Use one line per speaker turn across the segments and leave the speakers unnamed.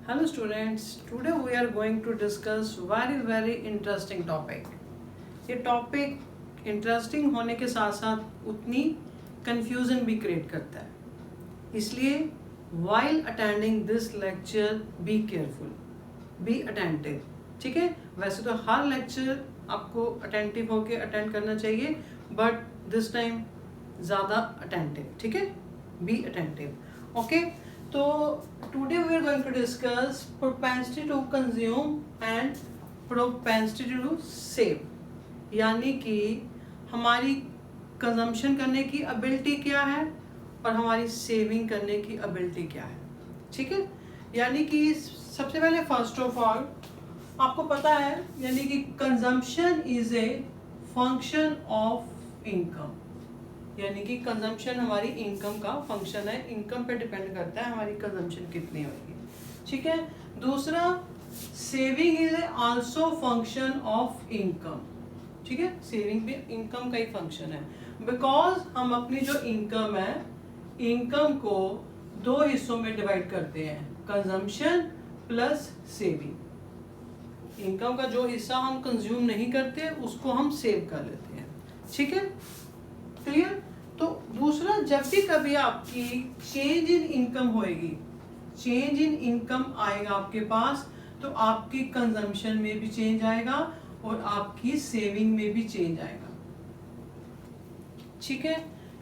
Hello students, today we are going to discuss very interesting topic. ये topic interesting होने के साथ साथ उतनी कंफ्यूजन भी क्रिएट करता है, इसलिए while attending this lecture be careful, be attentive. ठीक है, वैसे तो हर लेक्चर आपको अटेंटिव होके अटेंड करना चाहिए, बट दिस टाइम ज़्यादा अटेंटिव. ठीक है, बी अटेंटिव. ओके, तो today we are going to discuss propensity to consume and propensity to save, यानी कि हमारी कंजम्पशन करने की एबिलिटी क्या है और हमारी सेविंग करने की एबिलिटी क्या है. ठीक है, यानी कि सबसे पहले फर्स्ट ऑफ ऑल आपको पता है, यानी कि consumption is a function of income, यानी कि कंजम्पशन हमारी इनकम का फंक्शन है. इनकम पे डिपेंड करता है हमारी कंजम्पशन कितनी होगी. ठीक है, दूसरा saving is also function of income. ठीक है, सेविंग भी इनकम का ही फंक्शन है, बिकॉज हम अपनी जो इनकम है, इनकम को दो हिस्सों में डिवाइड करते हैं, कंजम्पशन प्लस सेविंग. इनकम का जो हिस्सा हम कंज्यूम नहीं करते उसको हम सेव कर लेते हैं. ठीक है, क्लियर. तो दूसरा, जब भी कभी आपकी चेंज इन इनकम होएगी, चेंज इन इनकम आएगा आपके पास, तो आपकी कंजम्पशन में भी चेंज आएगा और आपकी सेविंग में भी चेंज आएगा. ठीक है,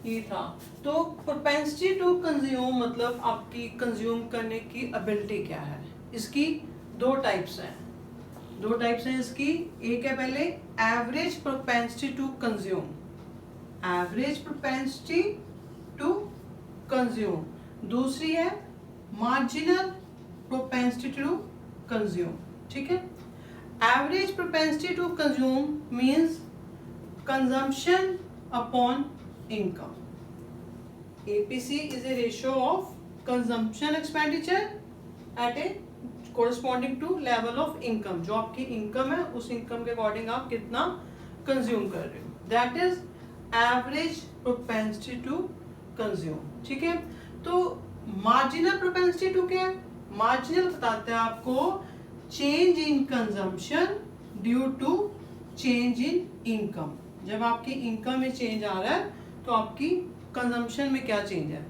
ये था. तो प्रोपेंसिटी टू कंज्यूम मतलब आपकी कंज्यूम करने की एबिलिटी क्या है. इसकी दो टाइप्स हैं इसकी. एक है पहले average propensity to consume, average propensity to consume. दूसरी है मार्जिनल प्रोपेंसिटी टू कंज्यूम. ठीक है, average propensity to consume means consumption upon income. APC is a ratio of consumption expenditure at a corresponding to level of income. जो आपकी income है उस income के according आप कितना कंज्यूम कर रहे हो, that is average propensity to consume. ठीक है, तो मार्जिनल प्रोपेंसिटी टू क्या है. मार्जिनल बताते हैं आपको change in consumption due to change in income. जब आपकी इनकम में चेंज आ रहा है तो आपकी कंजम्पशन में क्या चेंज है.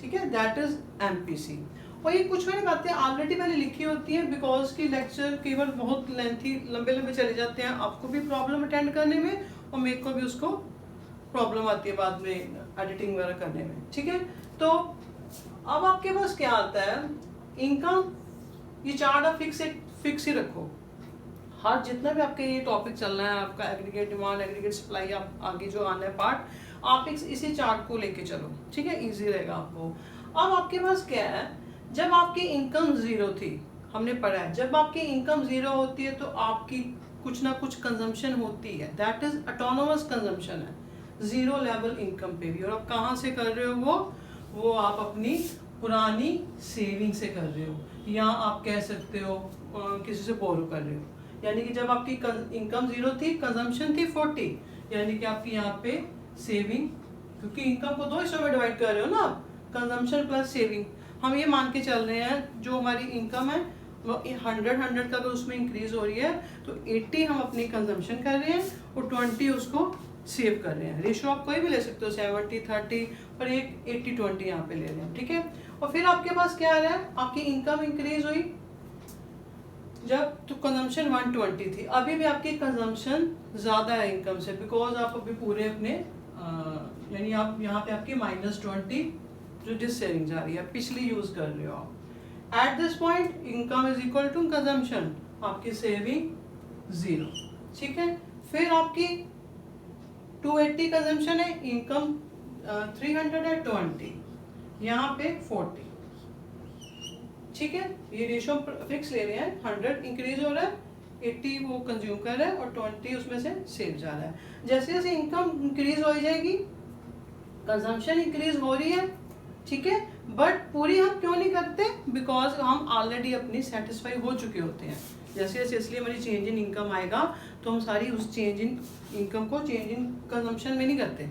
ठीक है, दैट इज MPC. और ये कुछ मैंने बातें ऑलरेडी मैंने लिखी होती हैं, बिकॉज की लेक्चर केवल बहुत लेंथी लंबे चले जाते हैं, आपको भी प्रॉब्लम अटेंड करने में और मेरे को भी उसको प्रॉब्लम आती है बाद में एडिटिंग वगैरह करने में. ठीक है, तो अब आपके पास क्या आता है, इनकम. ये चार्ट आप फिक्स ही रखो. हर जितना भी आपके ये टॉपिक चलना है, आपका एग्रीगेट डिमांड, एग्रीगेट सप्लाई, आप आगे जो आना है पार्ट, आप इसी चार्ट को लेके चलो. ठीक है, इजी रहेगा आपको. अब आपके पास क्या है, जब आपकी इनकम जीरो थी, हमने पढ़ा है, जब आपकी इनकम जीरो होती है तो आपकी कुछ ना कुछ कंजम्पशन होती है, दैट इज ऑटोनोमस कंजम्पशन है, जीरो लेवल इनकम पे भी. और आप कहाँ से कर रहे हो वो आप अपनी पुरानी सेविंग से कर रहे हो, या आप कह सकते हो किसी से बोरो कर रहे हो. यानी कि जब आपकी इनकम जीरो थी, कंजम्पशन थी 40, यानी कि आपकी यहाँ पे सेविंग, क्योंकि इनकम को दो हिस्सों में डिवाइड कर रहे हो ना आप, कंजम्पशन प्लस सेविंग. हम ये मान के चल रहे हैं जो हमारी इनकम है वो 100 का अगर उसमें इंक्रीज हो रही है तो 80 हम अपनी कंजम्पशन कर रहे हैं और 20 उसको सेव कर रहे हैं. रेशो आप कोई भी ले सकते हो, 70-30, और एक 80-20 यहाँ पे ले रहे हैं. ठीक है, और फिर आपके पास क्या आ रहा है, आपकी इनकम इंक्रीज हुई जब तो कंजम्पशन 120 थी, अभी भी आपकी कंजम्पशन ज़्यादा है इनकम से, बिकॉज आप अभी पूरे अपने यानी आप यहाँ पे आपकी -20 जो जिस सेविंग जा रही है, पिछली यूज कर रहे हो आप. At this point income is equal to consumption, आपकी सेविंग 0. ठीक है, फिर आपकी 280 कंजम्पशन है, इनकम 300 है, 20, यहाँ पे 40. ठीक है, ये रेशो फिक्स ले रहे हैं, 100 इंक्रीज हो रहा है, 80 वो कंज्यूम कर रहा है और 20 उसमें से सेव जा रहा है. जैसे जैसे इनकम इंक्रीज हो जाएगी, कंजम्पशन इंक्रीज हो रही है. ठीक है, बट पूरी हम क्यों नहीं करते, बिकॉज हम ऑलरेडी अपनी सेटिस्फाई हो चुके होते हैं. जैसे जैसे इसलिए हमारी चेंज इन इनकम आएगा तो हम सारी उस चेंज इन इनकम को चेंज इन कंजम्पशन में नहीं करते.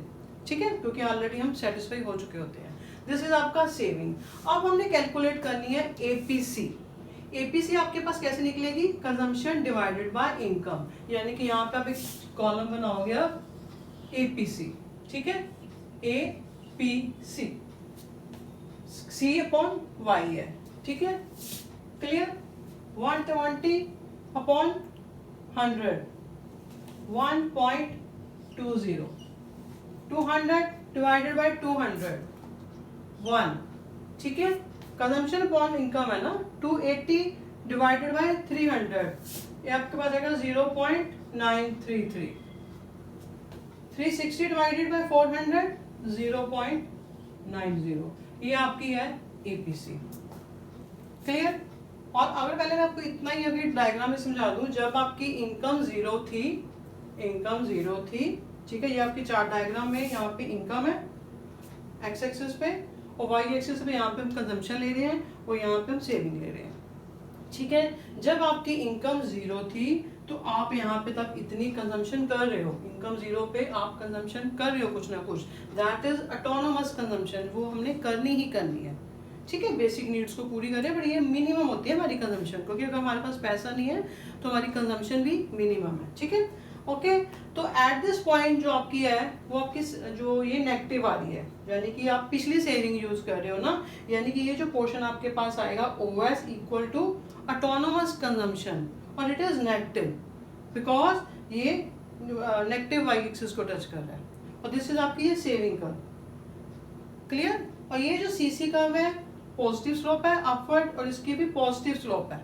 ठीक है, क्योंकि ऑलरेडी हम सेटिस्फाई हो चुके होते हैं. दिस इज आपका सेविंग. अब हमने कैलकुलेट करनी है APC. एपीसी आपके पास कैसे निकलेगी, कंजम्पशन डिवाइडेड बाय इनकम, यानी कि यहाँ पे आप एक कॉलम बनाओगे अब एपीसी, ठीक है, एपीसी, सी अपॉन वाई है, ठीक है, क्लियर। 120 अपॉन 100 1.20, 200 डिवाइडेड बाय 200 1, ठीक है। कंजम्पशन अपॉन इनकम है ना, 280 डिवाइडेड बाय 300, ये आपके पास आएगा 0.933, 360 डिवाइडेड बाय 400 0.90, ये आपकी है एपीसी, क्लियर। और अगर पहले मैं आपको इतना ही अभी डायग्राम में समझा दूं, जब आपकी इनकम जीरो थी, ठीक है, ये आपकी चार्ट डायग्राम में यहाँ पे इनकम है एक्स एक्सिस पे, और वाई एक्सिस पे यहाँ पे हम कंजम्पशन ले रहे हैं और यहाँ पे हम सेविंग ले रहे हैं, ठीक है। जब आपकी इनकम जीरो थी तो आप यहाँ पे तब इतनी कंजम्पशन कर रहे हो, इनकम जीरो पे आप कंजम्पशन कर रहे हो कुछ ना कुछ, दैट इज ऑटोनोमस कंजम्पशन, वो हमने करनी ही करनी है, ठीक है। बेसिक नीड्स को पूरी करें, बट ये मिनिमम होती है हमारी कंजम्पशन, क्योंकि अगर हमारे पास पैसा नहीं है तो हमारी कंजम्पशन भी मिनिमम है, ठीक है, ओके। तो एट दिस पॉइंट जो आपकी है वो आपकी जो ये नेगेटिव आ रही है, यानी कि आप पिछली सेविंग यूज कर रहे हो ना, यानी कि ये जो पोर्शन आपके पास आएगा OS equal to autonomous consumption, और इट इज नेगेटिव बिकॉज ये नेगेटिव वाई एक्सिस को टच कर रहा है, और दिस इज आपकी ये सेविंग कर्व, क्लियर। और ये जो सीसी कर्व है पॉजिटिव स्लोप है अपवर्ड, और इसकी भी पॉजिटिव स्लोप है,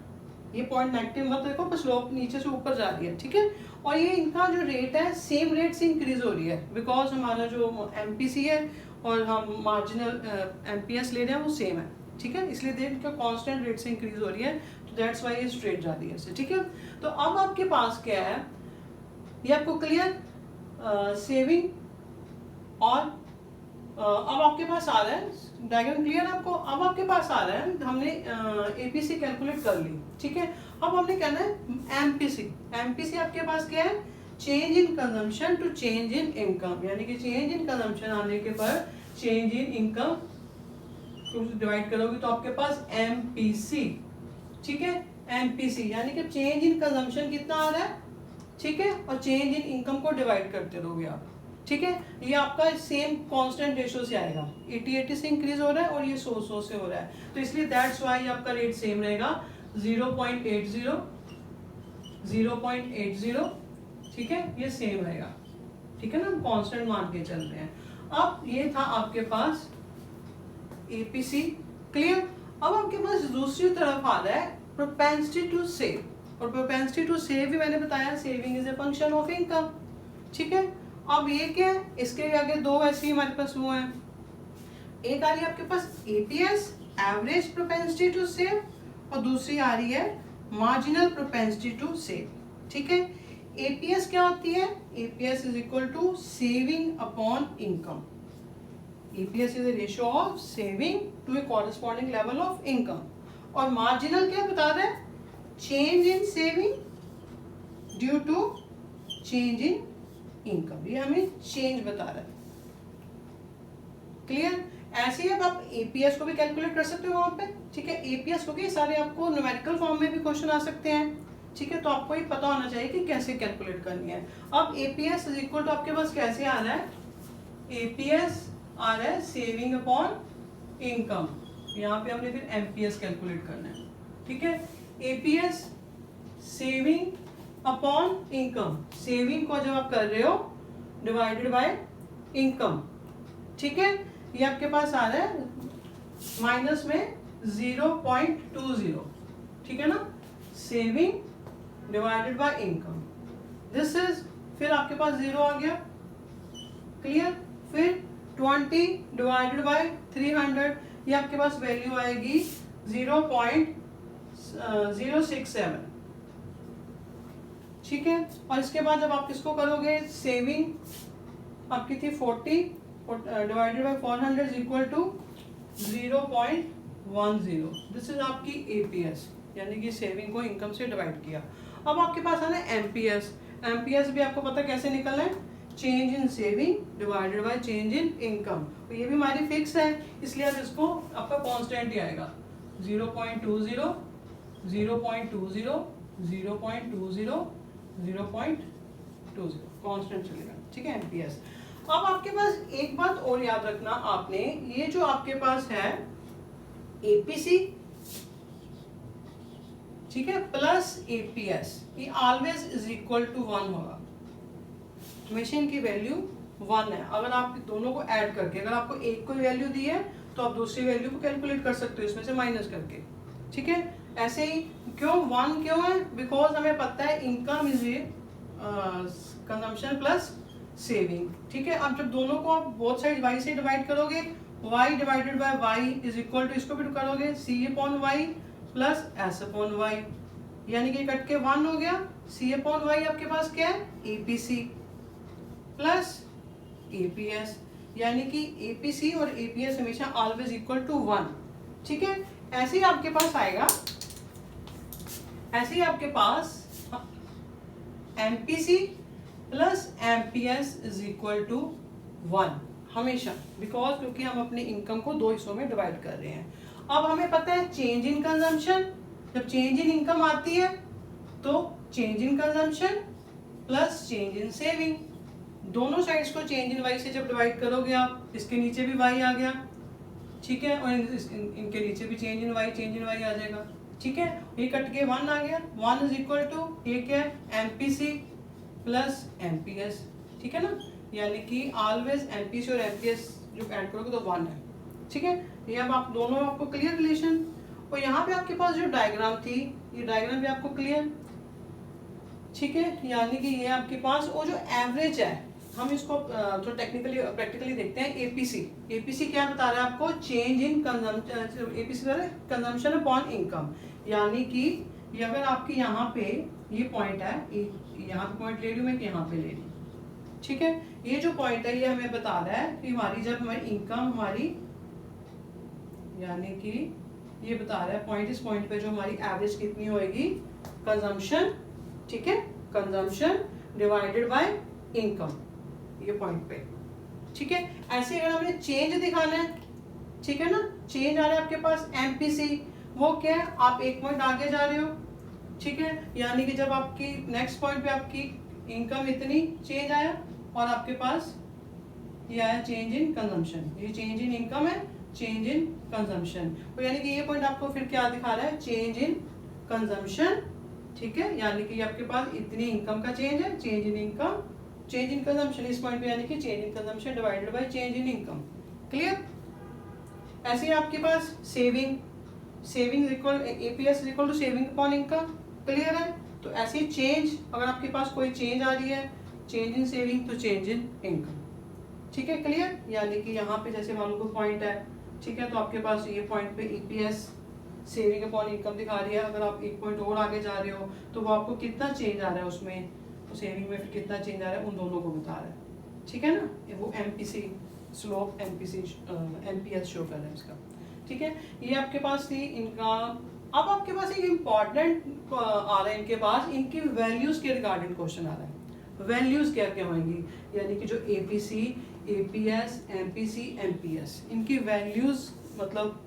ये पॉइंट नेगेटिव मत देखो, पर स्लोप नीचे से ऊपर जा रही है, ठीक है। और ये इनका जो रेट है सेम रेट से इंक्रीज हो रही है, बिकॉज हमारा जो एमपीसी है और हम मार्जिनल एमपीएस ले रहे हैं वो सेम है, ठीक है, इसलिए देख इनका कांस्टेंट रेट से इंक्रीज हो रही है, तो दैट्स व्हाई ये स्ट्रेट जा रही है ऐसे, ठीक है। तो अब आपके पास क्या है, ये आपको क्लियर सेविंग, और अब आपके पास आ रहा है डायग्राम क्लियर आपको, अब आपके पास आ रहा है हमने एपीसी कैलकुलेट कर ली, ठीक है। अब हमने कहना है एमपीसी, एमपीसी आपके पास क्या है, change in consumption to change in income, यानी कि चेंज इन कंजम्पशन आने के पर चेंज इन इनकम को डिवाइड करोगे तो आपके पास एमपीसी, ठीक है, एमपीसी यानी कि चेंज इन कंजम्पशन कितना आ रहा है, ठीक है, और चेंज इन इनकम को डिवाइड करते रहोगे आप, ठीक है। ये आपका सेम कांस्टेंट रेशियो से आएगा, 80 से इंक्रीज हो रहा है और ये 100 से हो रहा है, तो इसलिए दैट्स व्हाई आपका रेट सेम रहेगा 0.80 0.80, ठीक है, ये सेम रहेगा, ठीक है ना, हम कांस्टेंट मान के चल रहे हैं। अब ये था आपके पास एपीसी, क्लियर। अब आपके पास दूसरी तरफ आ रहा है प्रोपेंसिटी टू सेव, और प्रोपेंसिटी टू सेव भी मैंने बताया saving is a function of income, ठीक है। अब ये क्या है, इसके आगे दो ऐसी हमारे पास वो है, एक आ रही है आपके पास APS average propensity to save, और दूसरी आ रही है मार्जिनल प्रोपेंसिटी टू सेव, ठीक है। एपीएस क्या होती है, APS is equal to saving upon income, APS is a ratio of saving to a corresponding level of income, और मार्जिनल क्या बता रहा है, change in saving due to change in income, ये हमें चेंज बता रहा है, क्लियर। ऐसे ही अब आप एपीएस को भी कैलकुलेट कर सकते हो वहां पे, ठीक है, एपीएस को भी सारे आपको न्यूमेरिकल फॉर्म में भी क्वेश्चन आ सकते हैं, ठीक है, तो आपको ये पता होना चाहिए कि कैसे कैलकुलेट करनी है। अब एपीएस इज इक्वल टू आपके पास कैसे आ रहा है, एपीएस आ रहा है सेविंग अपॉन इनकम, यहाँ पे हमने फिर एमपीएस कैलकुलेट करना है, ठीक है। APS saving upon income, saving को जब आप कर रहे हो डिवाइडेड बाय इनकम, ठीक है, ये आपके पास आ रहा है माइनस में 0.20, ठीक है ना, saving divided by income, this is, फिर आपके पास 0 आ गया, क्लियर। फिर 20 डिवाइडेड बाय 300, ये आपके पास वैल्यू आएगी 0.067, ठीक है। और इसके बाद जब आप इसको करोगे, सेविंग आपकी थी 40 divided by 400 is equal to 0.10, this is आपकी एपीएस, यानी कि सेविंग को इनकम से डिवाइड किया। अब आपके पास आना है एमपीएस, एमपीएस भी आपको पता कैसे निकलना है, change in saving divided by change in income, तो ये भी हमारी फिक्स है, इसलिए अब इसको आपका कांस्टेंट ही आएगा 0.20 0.20 0.20 0.20 कांस्टेंट चलेगा, ठीक है, एमपीएस। अब आपके पास एक बात और याद रखना आपने, ये जो आपके पास है एपीसी, ठीक है, प्लस एपीएस, ये ऑलवेज इज इक्वल टू 1 होगा, हमेशा इनकी वैल्यू 1 है। अगर आप दोनों को ऐड करके, अगर आपको एक कोई वैल्यू दी है तो आप दूसरी वैल्यू को कैलकुलेट कर सकते हो इसमें से माइनस करके, ठीक है। ऐसे ही क्यों 1 क्यों है, बिकॉज हमें पता है income is a consumption plus saving, ठीक है। अब जब दोनों को आप बोथ साइड y से डिवाइड करोगे, y divided by y is equal to, इसको भी करोगे c upon y plus s upon y, यानी कि कट के 1 हो गया। c अपॉन y आपके पास क्या है, APC प्लस APS, यानी कि APC और APS हमेशा ऑलवेज इक्वल टू 1, ठीक है। ऐसे ही आपके पास आएगा, ऐसे ही आपके पास MPC plus MPS is equal to 1 हमेशा, बिकॉज क्योंकि हम अपने इनकम को दो हिस्सों में डिवाइड कर रहे हैं। अब हमें पता है चेंज इन कंजम्पशन, जब चेंज इन इनकम आती है तो change in consumption plus change in saving, दोनों साइड्स को चेंज इन वाई से जब डिवाइड करोगे आप, इसके नीचे भी वाई आ गया, ठीक है, और इनके नीचे भी चेंज इन वाई आ जाएगा, ठीक है। ये कट के 1 आ गया, 1 इज इक्वल टू ये क्या है, एमपीसी प्लस एमपीएस, ठीक है ना, यानी कि ऑलवेज एमपीसी और एमपीएस जो ऐड करोगे तो 1 है, ठीक है। ये अब आप दोनों आपको क्लियर रिलेशन, और यहाँ पे आपके पास जो डायग्राम थी, ये डायग्राम भी आपको क्लियर, ठीक है, यानी कि ये आपके पास वो जो एवरेज है, हम इसको थोड़ा टेक्निकली प्रैक्टिकली देखते हैं। एपीसी क्या बता रहा है आपको, change in consumption, APC consumption upon income, यानी कि ये अगर आपकी यहाँ पे ये पॉइंट है, यहाँ पे पॉइंट ले रही हूँ मैं, यहाँ पे ले रही हूँ, ठीक है। ये जो पॉइंट है ये हमें बता रहा है कि हमारी जब हमारी इनकम हमारी, यानी कि ये बता रहा है पॉइंट, इस पॉइंट पे जो हमारी एवरेज कितनी होएगी, कंजम्पशन, ठीक है, कंजम्पशन डिवाइडेड बाय इनकम, ये पॉइंट पे, ठीक है। ऐसे अगर हमने चेंज दिखाना है, ठीक है ना, चेंज आ रहा है आपके पास एमपीसी, वो क्या है, आप एक पॉइंट आगे जा रहे हो, ठीक है, यानी कि जब आपकी नेक्स्ट पॉइंट पे आपकी इनकम इतनी चेंज आया और आपके पास ये आया चेंज इन कंजम्पशन, ये चेंज इन इनकम है, चेंज इन कंजम्पशन, तो यानी कि ये पॉइंट आपको फिर क्या दिखा रहा है, चेंज इन कंजम्पशन, ठीक है, यानी कि आपके पास इतनी इनकम का चेंज है, change in income, change in consumption इस पॉइंट पे, यानी कि change in consumption divided by change in income, clear. ऐसे ही आपके पास saving equal APS equal to saving upon income, clear है। तो ऐसे ही चेंज, अगर आपके पास कोई चेंज आ रही है, चेंज इन सेविंग तो चेंज इन इनकम, ठीक है, क्लियर। यानी कि यहाँ पे जैसे मान लो कोई पॉइंट है, ठीक है, तो आपके पास ये पॉइंट पे ईपीएस सेविंग अपॉन इनकम दिखा रही है, अगर आप एक पॉइंट और आगे जा रहे हो तो वो आपको कितना चेंज आ रहा है उसमें, तो सेविंग में फिर कितना चेंज आ रहा है, उन दोनों को बता रहा है, ठीक है ना, वो एमपीसी स्लोप एमपीएस शो कर रहा है इसका, ठीक है। ये आपके पास थी इनका। अब आपके पास एक इम्पॉर्टेंट आ रहा है इनके पास, इनकी वैल्यूज के रिगार्डिंग क्वेश्चन आ रहा है, वैल्यूज क्या क्या होंगी, यानी कि जो एपीसी, एपीएस, एमपीसी, एमपीएस, इनकी वैल्यूज मतलब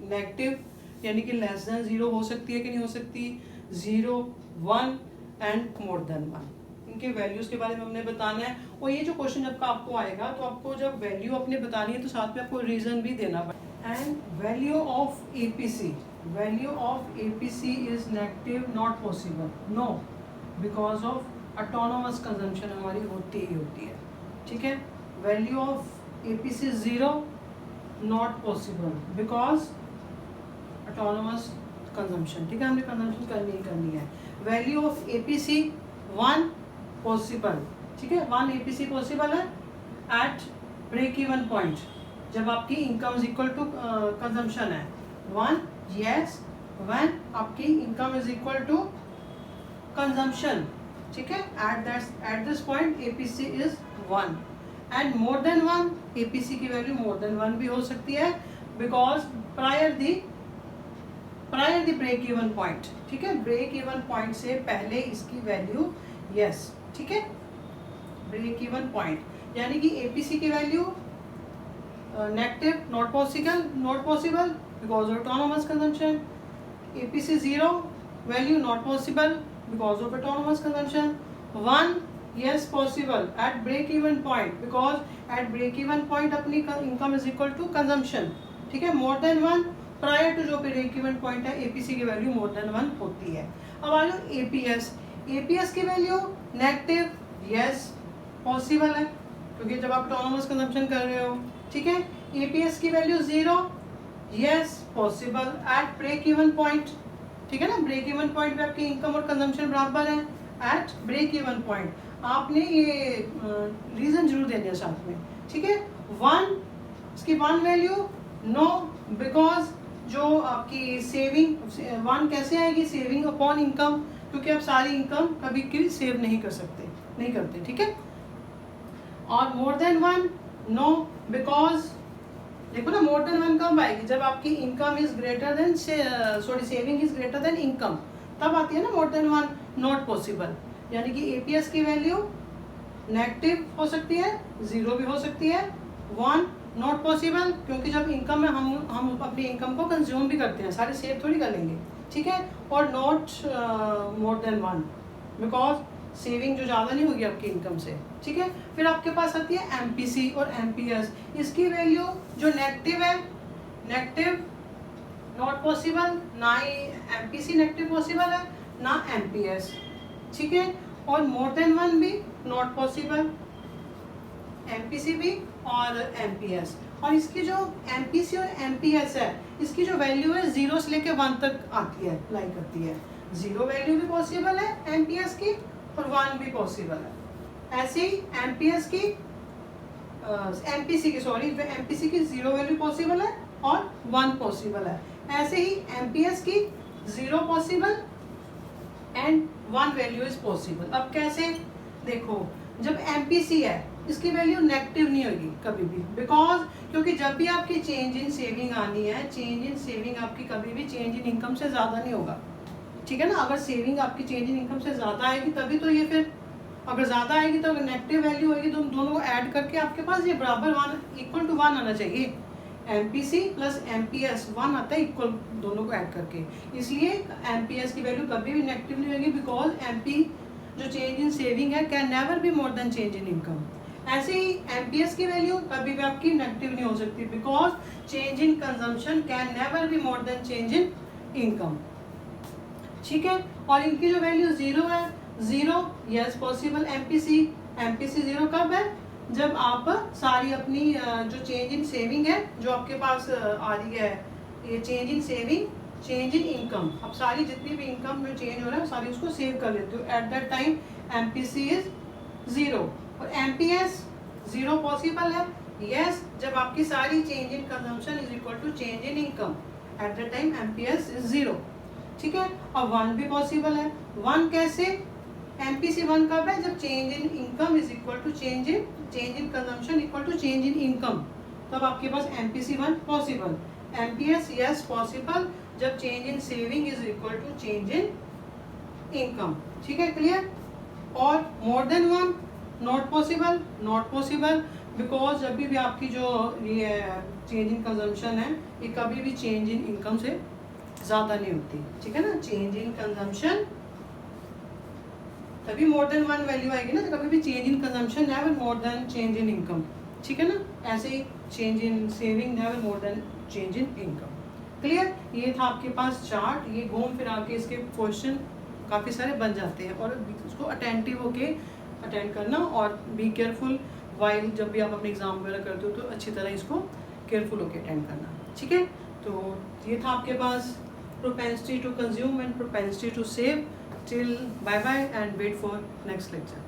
नेगेटिव, यानी कि लेस देन 0 हो सकती है कि नहीं हो सकती, 0, 1 एंड मोर देन 1, इनके वैल्यूज के बारे में हमने बताना है। और ये जो क्वेश्चन जब का आपको आएगा तो आपको जब वैल्यू अपने बतानी है तो साथ में आपको रीजन भी देना पड़ेगा। And value of APC, value of APC is negative, not possible, no, because of autonomous consumption हमारी होती ही होती है, ठीक है। Value of APC 0, not possible, because autonomous consumption, ठीक है, हमने कंजम्पशन करनी ही करनी है। वैल्यू ऑफ एपीसी 1 पॉसिबल, ठीक है, 1 एपीसी पॉसिबल है एट ब्रेक इवन पॉइंट, जब आपकी इनकम इज इक्वल टू कंजम्पशन है, 1 यस, व्हेन आपकी इनकम इज इक्वल टू कंजम्पशन, ठीक है, at this point APC is 1 and more than 1, APC की वैल्यू मोर देन 1 भी हो सकती है, because prior the break even point, ठीक है, ब्रेक इवन पॉइंट से पहले इसकी वैल्यू यस, ठीक है, ब्रेक इवन पॉइंट, यानी कि एपीसी की value negative, not possible because of autonomous consumption, APC 0 value not possible because of autonomous consumption. 1 yes possible at break even point because at break even point अपनी income is equal to consumption. ठीक है, more than 1 prior to जो break even point है APC की value more than 1 होती है. अब आ जाओ APS. APS की वैल्यू नेगेटिव यस पॉसिबल है क्योंकि जब आप ऑटोनोमस कंजम्पशन कर रहे हो. ठीक है, APS की value 0 yes possible at break even point. ठीक है ना, ब्रेक इवन पॉइंट पे आपकी इनकम और कंजम्पशन बराबर है. एट ब्रेक इवन पॉइंट आपने ये रीजन जरूर देना है साथ में. ठीक है, 1 इसकी 1 वैल्यू नो बिकॉज जो आपकी सेविंग 1 कैसे आएगी, सेविंग अपॉन इनकम, क्योंकि आप सारी इनकम कभी कभी सेव नहीं कर सकते, नहीं करते. ठीक है, और मोर देन 1 नो बिकॉज देखो ना मोर देन 1 कब आएगी, जब आपकी इनकम is greater than saving is greater than income, तब आती है ना मोर देन 1 नॉट पॉसिबल. यानी कि एपीएस की वैल्यू नेगेटिव हो सकती है, 0 भी हो सकती है, 1 नॉट पॉसिबल क्योंकि जब इनकम में हम अपनी इनकम को कंज्यूम भी करते हैं, सारे सेव थोड़ी कर लेंगे. ठीक है, और not more than 1 because saving जो ज़्यादा नहीं होगी आपकी इनकम से. ठीक है, फिर आपके पास आती है एमपीसी और एमपीएस. इसकी वैल्यू जो नेगेटिव है, नेगेटिव नॉट पॉसिबल, ना ही एमपीसी नेगेटिव पॉसिबल है ना एमपीएस. ठीक है, और मोर देन 1 भी नॉट पॉसिबल, एमपीसी भी और एमपीएस. और इसकी जो एमपीसी और एमपीएस है इसकी जो वैल्यू है 0 से लेकर 1 तक आती है, अप्लाई करती है. 0 वैल्यू भी पॉसिबल है एमपीएस की और 1 भी पॉसिबल है. ऐसे ही एमपीएस की एमपीसी की एमपीसी की 0 वैल्यू पॉसिबल है और 1 पॉसिबल है. ऐसे ही एमपीएस की 0 possible and 1 value is possible. अब कैसे देखो, जब एमपीसी है इसकी वैल्यू नेगेटिव नहीं होगी कभी भी, बिकॉज क्योंकि जब भी आपकी चेंज इन सेविंग आनी है, चेंज इन सेविंग आपकी कभी भी चेंज इन इनकम से ज़्यादा नहीं होगा. ठीक है ना, अगर सेविंग आपकी चेंज इन इनकम से ज़्यादा आएगी तभी तो ये, फिर अगर ज़्यादा आएगी तो अगर नेगेटिव वैल्यू होगी तो दोनों को ऐड करके आपके पास ये बराबर 1 इक्वल टू 1 आना चाहिए. एमपीसी प्लस एमपीएस 1 आता है इक्वल दोनों को ऐड करके. इसलिए एमपीएस की वैल्यू कभी भी नेगेटिव नहीं होगी बिकॉज एमपी जो चेंज इन सेविंग है can never be more than change in income. ऐसे ही एमपीएस की वैल्यू कभी भी आपकी नेगेटिव नहीं हो सकती because change in consumption can never be more than change in income. ठीक है, और इनकी जो वैल्यू 0 है, 0 यस पॉसिबल. एमपीसी 0 कब है, जब आप सारी अपनी जो चेंज इन सेविंग है जो आपके पास आ रही है, ये change in saving, change in income, अब सारी जितनी भी इनकम में चेंज हो रहा है सारी उसको सेव कर लेते हो. Eight that time MPC is 0 और एमपीएस 0 पॉसिबल है यस जब आपकी सारी change in consumption is equal to change in income. At that time MPS is 0. ठीक है, और 1 भी पॉसिबल है. 1 कैसे, एमपीसी 1 कब है, जब change in income is equal to change in consumption equal to change in income, तब आपके पास MPC 1 possible. MPS yes possible जब change in saving is equal to change in income. ठीक है, क्लियर. और more than 1 not possible because जब भी आपकी जो ये चेंज इन कंजम्पशन है ये कभी भी चेंज इन इनकम से ज़्यादा नहीं होती. ठीक है ना, चेंज इन कंजम्पशन तभी मोर देन 1 वैल्यू आएगी ना, तो कभी भी change in consumption never more than change in income. ठीक है ना, ऐसे ही change in saving never more than change in income. Clear. ये था आपके पास चार्ट. ये घूम फिर आके इसके क्वेश्चन काफ़ी सारे बन जाते हैं और उसको अटेंटिव होके अटेंड करना और बी केयरफुल वाइल जब भी आप अपने एग्जाम वगैरह करते हो तो अच्छी तरह इसको केयरफुल होके अटेंड करना. ठीक है, तो ये था आपके पास propensity to consume and propensity to save. Till bye bye and wait for next lecture.